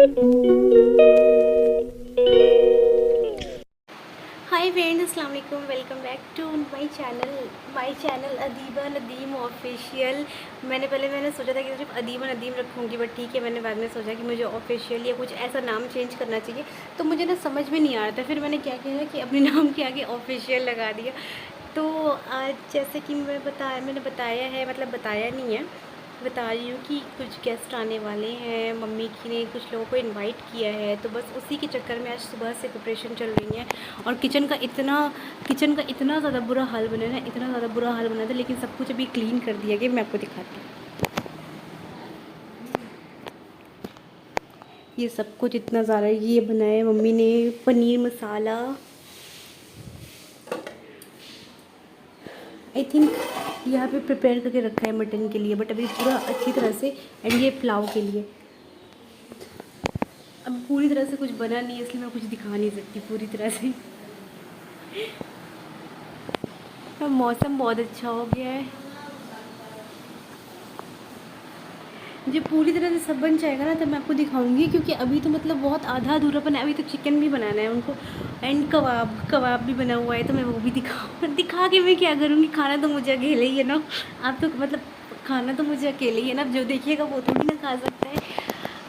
हाय friends, अस्सलाम वालेकुम। Welcome back to my channel Adiba Nadeem official. मैंने सोचा था कि सिर्फ अदीबा नदीम रखूँगी, बट ठीक है, मैंने बाद में सोचा कि मुझे ऑफिशियल या कुछ ऐसा नाम चेंज करना चाहिए। तो मुझे ना समझ में नहीं आ रहा था, फिर मैंने क्या किया कि अपने नाम के आगे ऑफिशियल लगा दिया। तो आज जैसे कि मैंने बताया है, मतलब बताया नहीं है, बता रही हूँ कि कुछ गेस्ट आने वाले हैं। मम्मी की ने कुछ लोगों को इनवाइट किया है, तो बस उसी के चक्कर में आज सुबह से प्रिपरेशन चल रही है। और किचन का इतना ज़्यादा बुरा हाल बना है ना, इतना ज़्यादा बुरा हाल बना था, लेकिन सब कुछ अभी क्लीन कर दिया गया। मैं आपको दिखाती हूँ। ये सब कुछ इतना ज़्यादा ये बनाया है मम्मी ने। पनीर मसाला, आई थिंक यहाँ पे प्रिपेयर करके रखा है मटन के लिए, बट अभी पूरा अच्छी तरह से। एंड ये पुलाव के लिए अब पूरी तरह से कुछ बना नहीं है, इसलिए मैं कुछ दिखा नहीं सकती पूरी तरह से। मौसम बहुत अच्छा हो गया है। जब पूरी तरह से सब बन जाएगा ना, तब मैं आपको दिखाऊंगी, क्योंकि अभी तो मतलब बहुत आधा अधूरा बना है। अभी तो चिकन भी बनाना है उनको, एंड कबाब भी बना हुआ है, तो मैं वो भी दिखा के मैं क्या करूँगी। खाना तो मुझे अकेले ही है ना। आप तो मतलब खाना तो मुझे अकेले ही है ना, जो देखिएगा वो थोड़ी ना खा सकता है।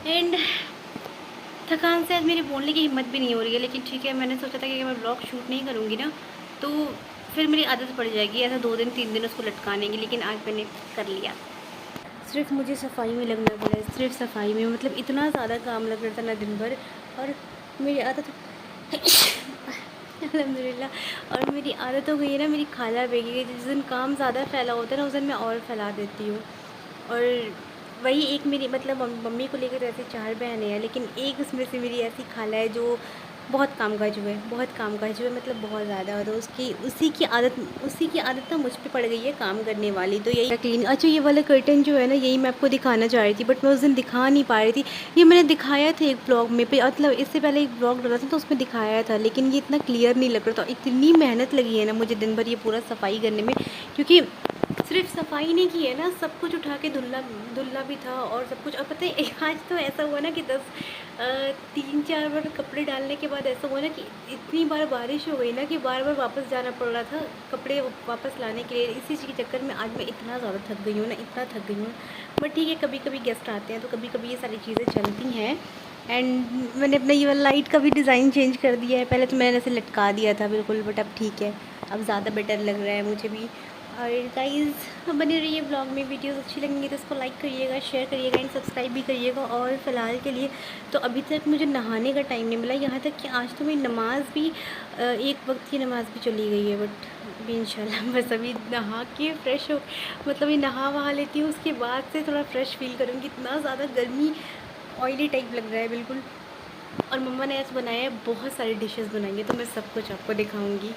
एंड थकान से आज मेरी बोलने की हिम्मत भी नहीं हो रही है, लेकिन ठीक है, मैंने सोचा था कि मैं ब्लॉग शूट नहीं करूँगी ना, तो फिर मेरी आदत पड़ जाएगी ऐसा 2 दिन 3 दिन उसको लटकाने की। लेकिन आज मैंने कर लिया। सिर्फ मुझे सफाई में लगना पड़ा है, सिर्फ सफाई में, मतलब इतना ज़्यादा काम लग रहा था ना दिन भर। और मेरी आदत अल्हम्दुलिल्लाह। और मेरी आदत हो गई है ना, मेरी खाला बेगी, जिस दिन काम ज़्यादा फैला होता है ना, उस दिन मैं और फैला देती हूँ। और वही एक मेरी मतलब मम्मी को लेकर ऐसे 4 बहनें हैं, लेकिन एक उसमें से मेरी ऐसी खाला है जो बहुत कामकाज हुए, बहुत कामकाज हुए, मतलब बहुत ज़्यादा। और उसी की आदत ना मुझ पे पड़ गई है काम करने वाली। तो यही क्लीन। अच्छा, ये वाला कर्टन जो है ना, यही मैं आपको दिखाना चाह रही थी, बट मैं उस दिन दिखा नहीं पा रही थी। ये मैंने दिखाया था एक ब्लॉग में पे, मतलब इससे पहले एक ब्लॉग डाला था तो उसमें दिखाया था, लेकिन ये इतना क्लियर नहीं लग रहा था। इतनी मेहनत लगी है ना मुझे दिन भर ये पूरा सफाई करने में, क्योंकि सिर्फ सफाई नहीं की है ना, सब कुछ उठा के धुलना धुलना भी था और सब कुछ। और पता है आज तो ऐसा हुआ ना कि 3-4 बार कपड़े डालने के बाद ऐसा हुआ ना कि इतनी बार बारिश हो गई ना कि बार बार वापस जाना पड़ रहा था कपड़े वापस लाने के लिए। इसी चीज़ के चक्कर में आज मैं इतना ज़्यादा थक गई हूँ ना, इतना थक गई हूँ। बट ठीक है, कभी कभी गेस्ट आते हैं तो कभी कभी ये सारी चीज़ें चलती हैं। एंड मैंने अपना ये वाला लाइट का भी डिज़ाइन चेंज कर दिया है। पहले तो मैंने ऐसे लटका दिया था बिल्कुल, बट अब ठीक है, अब ज़्यादा बेटर लग रहा है मुझे भी। और गाइज़, बने रहिए ब्लॉग में। वीडियोस अच्छी लगेंगी तो इसको लाइक करिएगा, शेयर करिएगा एंड सब्सक्राइब भी करिएगा। और फ़िलहाल के लिए तो अभी तक मुझे नहाने का टाइम नहीं मिला, यहाँ तक कि आज तो मेरी नमाज़ भी एक वक्त की नमाज़ भी चली गई है। बट अभी इंशाल्लाह बस अभी नहा के फ़्रेश हो, मतलब ये नहा वहा लेती हूँ, उसके बाद से थोड़ा फ्रेश फील करूँगी। इतना ज़्यादा गर्मी ऑयली टाइप लग रहा है बिल्कुल। और मम्मा ने आज बनाया है, बहुत सारी डिशेस बनाएंगे, तो मैं सब कुछ आपको दिखाऊंगी।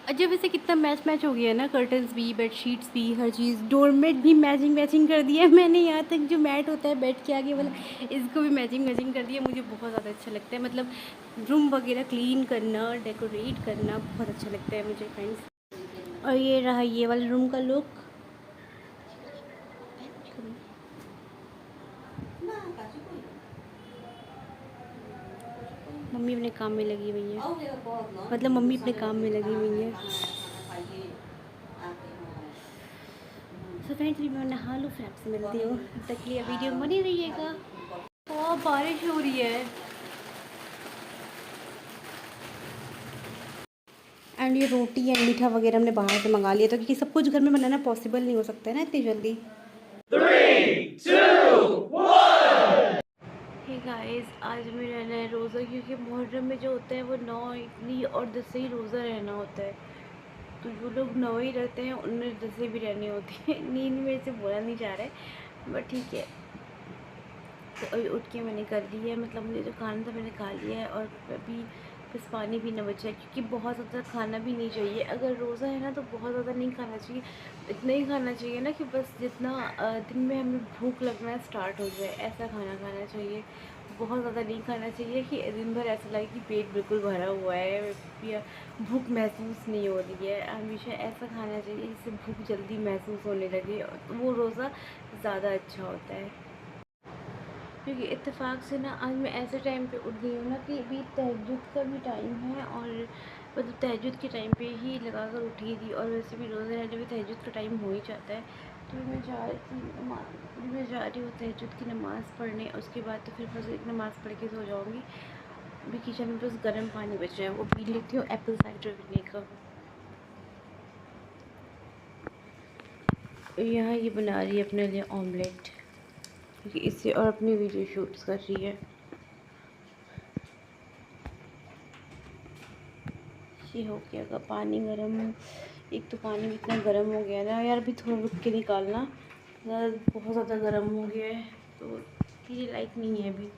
अच्छा, वैसे कितना मैच मैच हो गया है ना, कर्टन्स भी, बेडशीट्स भी, हर चीज़। डोरमेट भी मैचिंग मैचिंग कर दिया है मैंने। यहाँ तक जो मैट होता है बेड के आगे वाला, इसको भी मैचिंग मैचिंग कर दिया। मुझे बहुत ज़्यादा अच्छा लगता है, मतलब रूम वगैरह क्लीन करना, डेकोरेट करना बहुत अच्छा लगता है मुझे फ्रेंड्स। और ये रहा ये वाला रूम का लुक। मम्मी अपने काम में लगी हुई है, मतलब मम्मी अपने काम में लगी हुई है। तो फ्रेंड्स, भी मैं नहा लूँ, फिर आपसे मिलती हूँ। तब तक के लिए वीडियो में बनी रहिएगा। बहुत बारिश हो रही है। एंड ये रोटी या मीठा वगैरह हमने बाहर से मंगा लिया था, क्योंकि सब कुछ घर में बनाना पॉसिबल नहीं हो सकता है ना इतनी जल्दी। 3, 2, 1। हे गाइस, आज मैं रहना है रोज़ा, क्योंकि मुहर्रम में जो होता है वो 9 इतनी और 10 से ही रोज़ा रहना होता है। तो जो लोग 9 ही रहते हैं उनमें 10 भी रहनी होती है। नींद में से बोला नहीं जा रहा है, बट ठीक है। तो अभी उठ के मैंने कर ली है, मतलब मुझे जो खाना था मैंने खा लिया है। और अभी बस पानी पीना बचा है, क्योंकि बहुत ज़्यादा खाना भी नहीं चाहिए। अगर रोज़ा है ना तो बहुत ज़्यादा नहीं खाना चाहिए, इतना ही खाना चाहिए ना कि बस जितना दिन में हमें भूख लगना स्टार्ट हो जाए, ऐसा खाना खाना चाहिए। बहुत ज़्यादा नहीं खाना चाहिए कि दिन भर ऐसा लगे कि पेट बिल्कुल भरा हुआ है या भूख महसूस नहीं हो रही है। हमेशा ऐसा खाना चाहिए जिससे भूख जल्दी महसूस होने लगे, तो वो रोज़ा ज़्यादा अच्छा होता है। क्योंकि इत्तेफाक से ना आज मैं ऐसे टाइम पे उठ गई हूँ ना कि अभी तहज्जुद का भी टाइम है, और मतलब तहज्जुद के टाइम पे ही लगा कर उठी थी, और वैसे भी रोज़े रहने में तहज्जुद का टाइम हो ही जाता है। तो मैं जा रही थी मैं जा रही हूँ तहज्जुद की नमाज़ पढ़ने, उसके बाद तो फिर फजर की नमाज़ पढ़ के सो जाऊँगी। अभी किचन में बस गर्म पानी बच रहा है, वो पी लेती हूँ एप्पल साइडर विनेगर। यहाँ ये बना रही है अपने लिए ऑमलेट, क्योंकि इससे और अपनी वीडियो शूट्स कर रही है। ये हो गया का पानी गरम। एक तो पानी इतना गर्म हो गया ना यार, अभी थोड़ा रुक के निकालना, बहुत ज़्यादा गर्म हो गया है तो मेरे लाइक नहीं है अभी।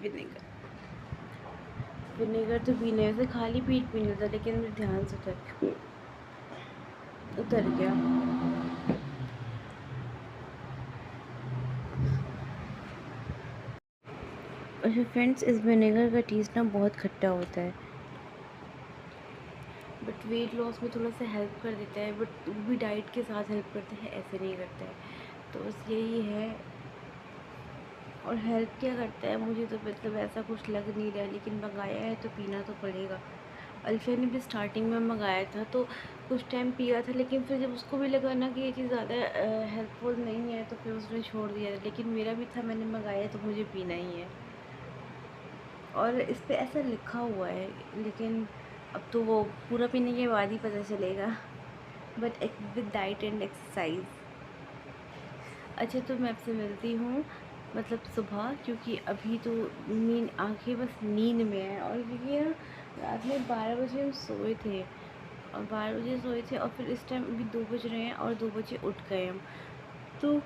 विनेगर विनेगर तो पीने वैसे खाली पेट पीने था, लेकिन मेरे ध्यान से उतर गया। अच्छा फ्रेंड्स, इस विनेगर का टेस्ट ना बहुत खट्टा होता है, बट वेट लॉस में थोड़ा सा हेल्प कर देता है, बट वो भी डाइट के साथ हेल्प करता है, ऐसे नहीं करता है। तो बस यही है। और हेल्प क्या करता है मुझे तो मतलब ऐसा कुछ लग नहीं रहा है, लेकिन मंगाया है तो पीना तो पड़ेगा। अल्फिया ने भी स्टार्टिंग में मंगाया था तो कुछ टाइम पिया था, लेकिन फिर जब उसको भी लगा ना कि ये चीज़ ज़्यादा हेल्पफुल नहीं है तो फिर उसने छोड़ दिया था। लेकिन मेरा भी था, मैंने मंगाया तो मुझे पीना ही है, और इस पे ऐसा लिखा हुआ है, लेकिन अब तो वो पूरा पीने के बाद ही पता चलेगा। But with diet and exercise. अच्छा तो मैं आपसे मिलती हूँ मतलब सुबह, क्योंकि अभी तो नींद, आंखें बस नींद में है। और क्योंकि ना रात में 12 बजे हम सोए थे, और 12 बजे सोए थे, और फिर इस टाइम अभी 2 बज रहे हैं और 2 बजे उठ गए हम। तो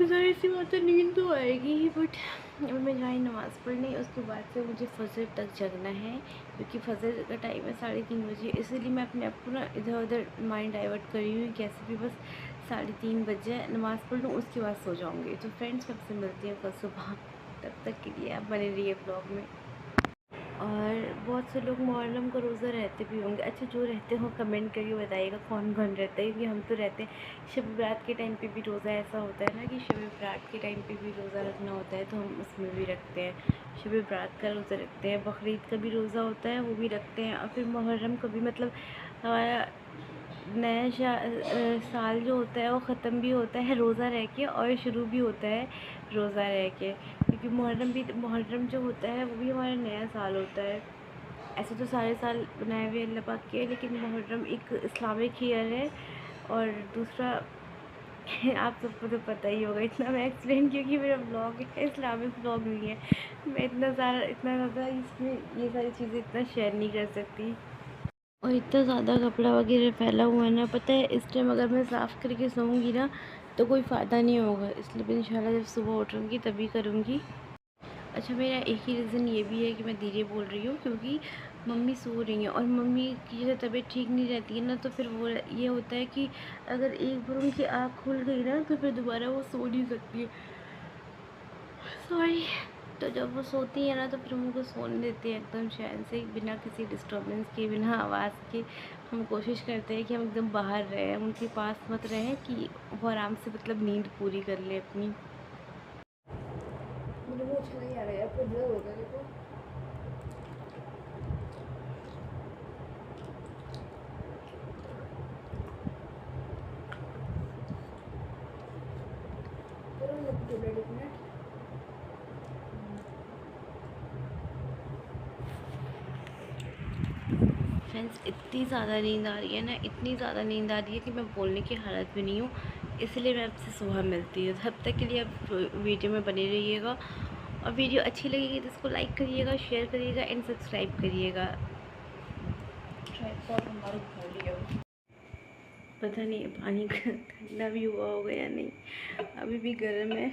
ज़ाहिर सी बात है नींद तो आएगी ही, बट अब मैं जाई नमाज़ पढ़ने, उसके बाद से मुझे फजर तक जगना है, क्योंकि फजर का टाइम है 3:30 बजे। इसीलिए मैं अपने आप को ना इधर उधर माइंड डाइवर्ट कर रही हूँ, कैसे भी बस 3:30 बज जाए, नमाज़ पढ़ लूँ, उसके बाद सो जाऊँगी। तो फ्रेंड्स, मैं आपसे मिलती हूँ कल सुबह, तब तक के लिए आप बने रहिए ब्लॉग में। और बहुत से लोग मुहर्रम का रोज़ा रहते भी होंगे। अच्छा, जो रहते हो कमेंट करके बताइएगा कौन कौन रहता है, क्योंकि हम तो रहते हैं। शब बारात के टाइम पे भी रोज़ा ऐसा होता है ना कि शब बारात के टाइम पे भी रोज़ा रखना होता है, तो हम उसमें भी रखते हैं। शब बारात का रोज़ा रखते हैं, बकरीद का भी रोज़ा होता है, वो भी रखते हैं। और फिर मुहर्रम का भी, मतलब हमारा नया साल जो होता है वो ख़त्म भी होता है रोज़ा रह के, और शुरू भी होता है रोज़ा रह के, क्योंकि मुहर्रम जो होता है वो भी हमारा नया साल होता है। ऐसे तो सारे साल बनाए हुए अल्लाह पाक के, लेकिन मुहर्रम एक इस्लामिक ईयर है। और दूसरा आप सबको तो पता ही होगा, इतना मैं एक्सप्लेन, क्योंकि मेरा ब्लॉग है इस्लामिक ब्लॉग नहीं है, मैं इतना ज़्यादा इसमें ये सारी चीज़ें इतना शेयर नहीं कर सकती। और इतना ज़्यादा कपड़ा वगैरह फैला हुआ है ना, पता है इस टाइम अगर मैं साफ़ करके सोऊंगी ना तो कोई फ़ायदा नहीं होगा, इसलिए मैं इंशाल्लाह जब सुबह उठूँगी तभी करूँगी। अच्छा, मेरा एक ही रीज़न ये भी है कि मैं धीरे बोल रही हूँ, क्योंकि मम्मी सो रही हैं, और मम्मी की जैसे तबीयत ठीक नहीं रहती है ना, तो फिर वो ये होता है कि अगर एक बार उनकी आँख खुल गई ना तो फिर दोबारा वो सो नहीं सकती है। सॉरी। तो जब वो सोती है ना तो फिर हम उनको सोने देते हैं एकदम चैन से, बिना किसी डिस्टर्बेंस के, बिना आवाज़ के। हम कोशिश करते हैं कि हम एकदम बाहर रहें, हम उनके पास मत रहें, कि वो आराम से मतलब नींद पूरी कर ले अपनी। मुझे वो अच्छा नहीं आ रहा है, आपको ब्लर हो गया देखो। फ्रेंड्स, इतनी ज़्यादा नींद आ रही है ना, इतनी ज़्यादा नींद आ रही है कि मैं बोलने की हालत में नहीं हूँ, इसलिए मैं आपसे सुबह मिलती हूँ। तब तक के लिए आप वीडियो में बने रहिएगा, और वीडियो अच्छी लगेगी तो इसको लाइक करिएगा, शेयर करिएगा एंड सब्सक्राइब करिएगा। पता नहीं पानी ठंडा भी हुआ होगा या नहीं, अभी भी गर्म है।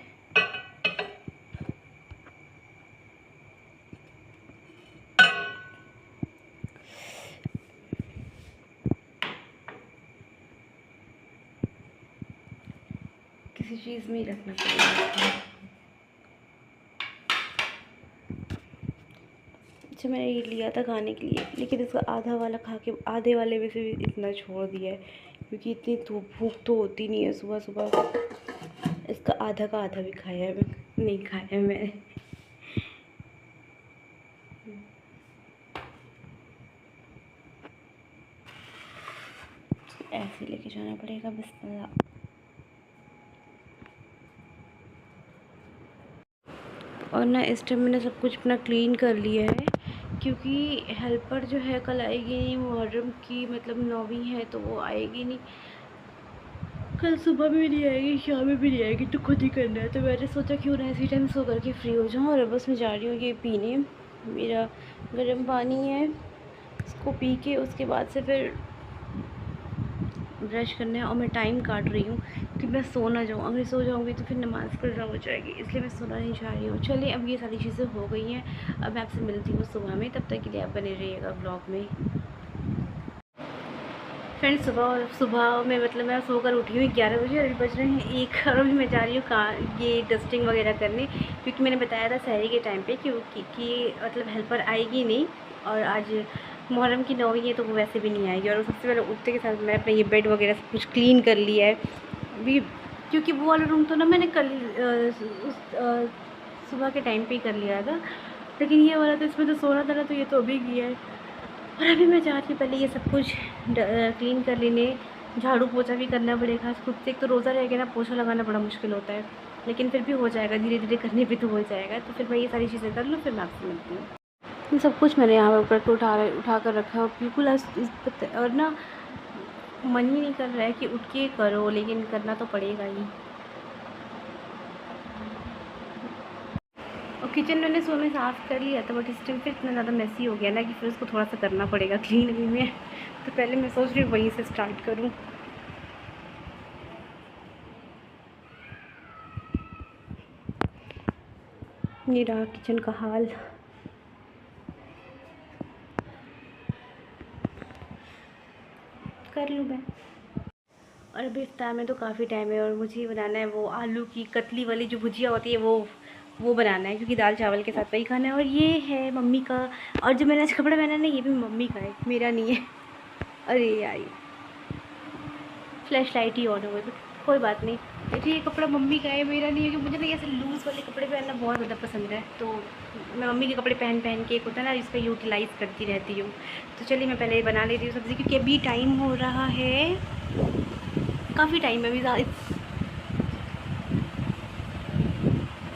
किसी चीज़ में ही रखना पड़ेगा। अच्छा, मैंने ये लिया था खाने के लिए, लेकिन इसका आधा वाला खा के आधे वाले में से भी इतना छोड़ दिया है क्योंकि इतनी भूख तो होती नहीं है सुबह सुबह। इसका आधा का आधा भी खाया है, नहीं खाया है मैंने। ऐसे लेके जाना पड़ेगा बिस्मिल्लाह। और ना इस टाइम मैंने सब कुछ अपना क्लीन कर लिया है, क्योंकि हेल्पर जो है कल आएगी नहीं, मुहर्रम की मतलब 9वीं है तो वो आएगी नहीं। कल सुबह में भी नहीं आएगी, शाम में भी नहीं आएगी, तो खुद ही करना है। तो मैंने सोचा क्यों ना इसी टाइम सो करके फ्री हो जाऊँ। और बस मैं जा रही हूँ ये पीने, मेरा गर्म पानी है, उसको पी के उसके बाद से फिर ब्रश करना है। और मैं टाइम काट रही हूँ कि मैं सो ना जाऊँ, अगर सो जाऊँगी तो फिर नमाज़ कज़ा हो जाएगी, इसलिए मैं सोना नहीं चाह रही हूँ। चलिए अब ये सारी चीज़ें हो गई हैं, अब मैं आपसे मिलती हूँ सुबह में, तब तक के लिए आप बने रहिएगा ब्लॉग में। फ्रेंड्स सुबह में मतलब मैं सोकर उठी हुई 11 बजे, अभी बज रहे हैं 1 और अभी मैं जा रही हूँ ये डस्टिंग वगैरह करने, क्योंकि मैंने बताया था सहरी के टाइम पे कि मतलब हेल्पर आएगी नहीं, और आज मुहर्रम की 9वीं है तो वो वैसे भी नहीं आएगी। और सबसे पहले उठते के साथ मैंने अपना ये बेड वगैरह सब कुछ क्लीन कर लिया है अभी, क्योंकि वो वाला रूम तो ना मैंने कल सुबह के टाइम पर ही कर लिया था, लेकिन ये वाला तो इसमें तो सोना था ना, तो ये तो अभी किया है। और अभी मैं जा रही हूँ पहले ये सब कुछ क्लीन कर लेने, झाड़ू पोछा भी करना पड़ेगा खुद से। एक तो रोज़ा रहेगा ना, पोछा लगाना बड़ा मुश्किल होता है, लेकिन फिर भी हो जाएगा, धीरे धीरे करने पे तो हो जाएगा। तो फिर मैं ये सारी चीज़ें कर लूँ, फिर मैं आपसे मिलती हूँ। ये सब कुछ मैंने यहाँ पर ऊपर उठा कर रखा है, और बिल्कुल और ना मन ही नहीं कर रहा है कि उठ के करो, लेकिन करना तो पड़ेगा ही। और किचन मैंने सुबह में साफ़ कर लिया था, बट इस टाइम फिर इतना ज़्यादा मेसी हो गया ना कि फिर उसको थोड़ा सा करना पड़ेगा क्लीन भी में। तो पहले मैं सोच रही हूँ वहीं से स्टार्ट करूँ। ये रहा किचन का हाल। कर लूँ मैं। और अभी इफ्तार में तो काफ़ी टाइम है, और मुझे बनाना है वो आलू की कतली वाली जो भुजिया होती है, वो बनाना है, क्योंकि दाल चावल के साथ वही खाना है। और ये है मम्मी का, और जो मैंने आज कपड़ा पहना है ना, ये भी मम्मी का है, मेरा नहीं है। अरे यार फ्लैश लाइट ही ऑन हो गई, बट कोई बात नहीं। देखिए ये कपड़ा मम्मी का है, मेरा नहीं है, क्योंकि मुझे ना ऐसे लूज़ वाले कपड़े पहनना बहुत ज़्यादा पसंद है। तो मैं मम्मी के कपड़े पहन के एक होता है ना, इस पर यूटिलाइज़ करती रहती हूँ। तो चलिए मैं पहले बना लेती हूँ सब्ज़ी, क्योंकि अभी टाइम हो रहा है, काफ़ी टाइम है अभी,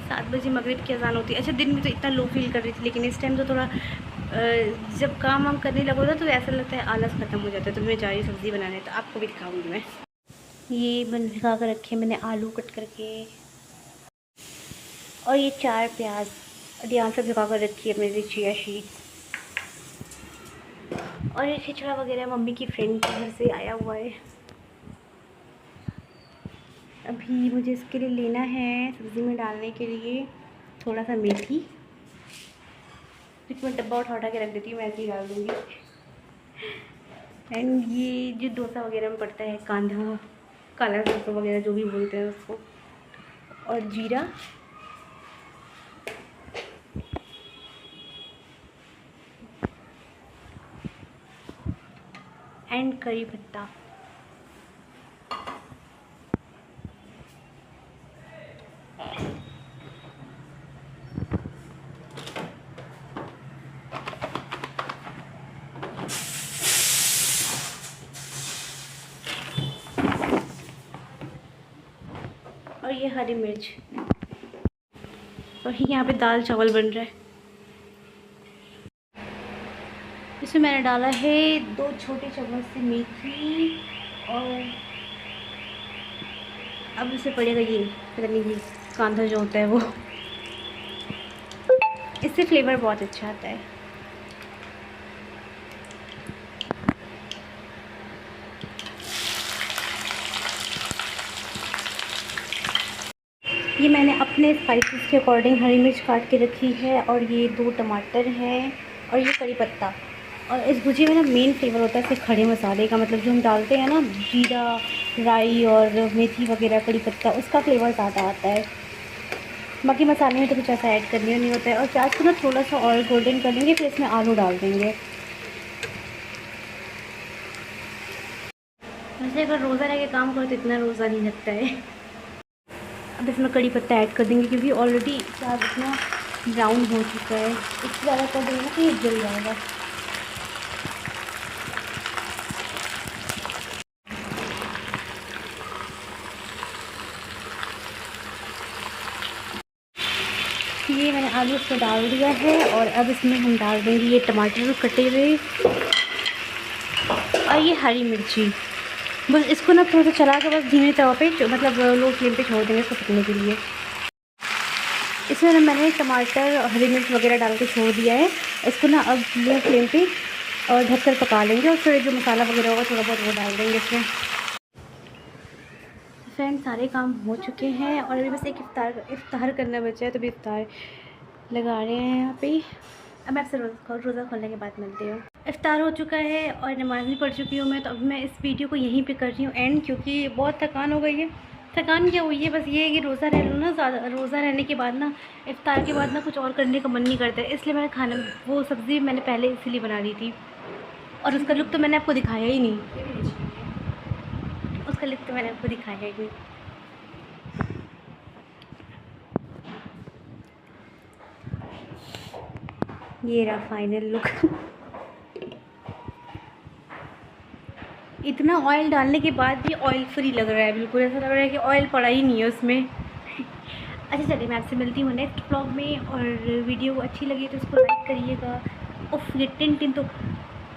7 बजे मगरिब की अज़ान होती है। अच्छा दिन में तो इतना लो फील कर रही थी, लेकिन इस टाइम तो थोड़ा जब काम वाम करने लगो ना तो ऐसा लगता है आलस ख़त्म हो जाता है। तो मैं जा रही सब्ज़ी बनाने, तो आपको भी दिखाऊंगी मैं। ये भिगा कर रखे मैंने आलू कट करके, और ये 4 प्याज ध्यान से भिगा कर रखी है मेरी चिया शीट्स। और ये खिचड़ा वगैरह मम्मी की फ्रेंड के घर से आया हुआ है। अभी मुझे इसके लिए लेना है सब्ज़ी में डालने के लिए थोड़ा सा मेथी, कुछ मैं डब्बा उठा के रख देती हूँ, मैं ऐसे ही डाल दूँगी। एंड ये जो डोसा वगैरह में पड़ता है, कांधा काला सरसों वगैरह जो भी बोलते हैं उसको, और जीरा, एंड करी पत्ता। और ये हरी मिर्च, और यहाँ पे दाल चावल बन रहा है। इसमें मैंने डाला है 2 छोटे चम्मच से मेथी, और अब इसमें पड़ेगा ये पता नहीं ये कांधा जो होता है वो, इससे फ्लेवर बहुत अच्छा आता है। ये मैंने अपने स्पाइसेस के अकॉर्डिंग हरी मिर्च काट के रखी है, और ये 2 टमाटर हैं, और ये करी पत्ता। और इस भुजिया में ना मेन फ्लेवर होता है सिर्फ खड़े मसाले का, मतलब जो हम डालते हैं ना जीरा, राई और मेथी वगैरह, करी पत्ता, उसका फ्लेवर ज़्यादा आता है। बाकी मसाले में तो कुछ ऐसा ऐड करने नहीं होता है। और प्याज को ना थोड़ा सा और गोल्डन कर लेंगे, फिर इसमें आलू डाल देंगे। वैसे अगर रोज़ा रह के काम करो तो इतना रोज़ा नहीं लगता है। अब इसमें कड़ी पत्ता ऐड कर देंगे क्योंकि ऑलरेडी प्याज इतना ब्राउन हो चुका है। इससे ज़्यादा कर देंगे तो ये जल जाएगा। ये मैंने आलू इसमें डाल दिया है और अब इसमें हम डाल देंगे ये टमाटर कटे हुए और ये हरी मिर्ची। बस इसको ना थोड़ा सा चला के बस धीमे तवा पे मतलब लो फ्लेम पे छोड़ देंगे इसको पकने के लिए। इसमें ना मैंने टमाटर और हरी मिर्च वगैरह डाल के छोड़ दिया है। इसको ना अब लो फ्लेम पे और ढककर पका लेंगे और फिर जो मसाला वगैरह होगा थोड़ा बहुत वो डाल देंगे इसमें। फ्रेंड सारे काम हो चुके हैं और अभी बस एक इफ्तार करना बचा है, तो अभी इफ्तार लगा रहे हैं यहाँ पे। अब मैं आपसे रोज़ा खोलने के बाद मिलती हूँ। इफ्तार हो चुका है और नमाज़ भी पढ़ चुकी हूँ मैं, तो अब मैं इस वीडियो को यहीं पे कर रही हूँ एंड, क्योंकि बहुत थकान हो गई है। थकान क्या हुई है, बस ये है कि रोज़ा रह लूँ ना, ज़्यादा रोज़ा रहने के बाद ना इफ्तार के बाद ना कुछ और करने का मन नहीं करता है। इसलिए मैंने खाना वो सब्ज़ी मैंने पहले इसीलिए बना ली थी और उसका लुक तो मैंने आपको दिखाया ही नहीं। उसका लुक तो मैंने आपको दिखाया ही नहीं। ये रहा फाइनल लुक। इतना ऑयल डालने के बाद भी ऑयल फ्री लग रहा है, बिल्कुल ऐसा लग रहा है कि ऑयल पड़ा ही नहीं है उसमें। अच्छा चलिए मैं आपसे मिलती हूँ नेक्स्ट व्लॉग में, और वीडियो अच्छी लगी तो इसको लाइक करिएगा। उफ ये टिन तो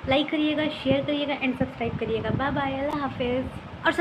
लाइक करिएगा, शेयर करिएगा एंड सब्सक्राइब करिएगा। बाय बाय, अल्लाह हाफिज़। और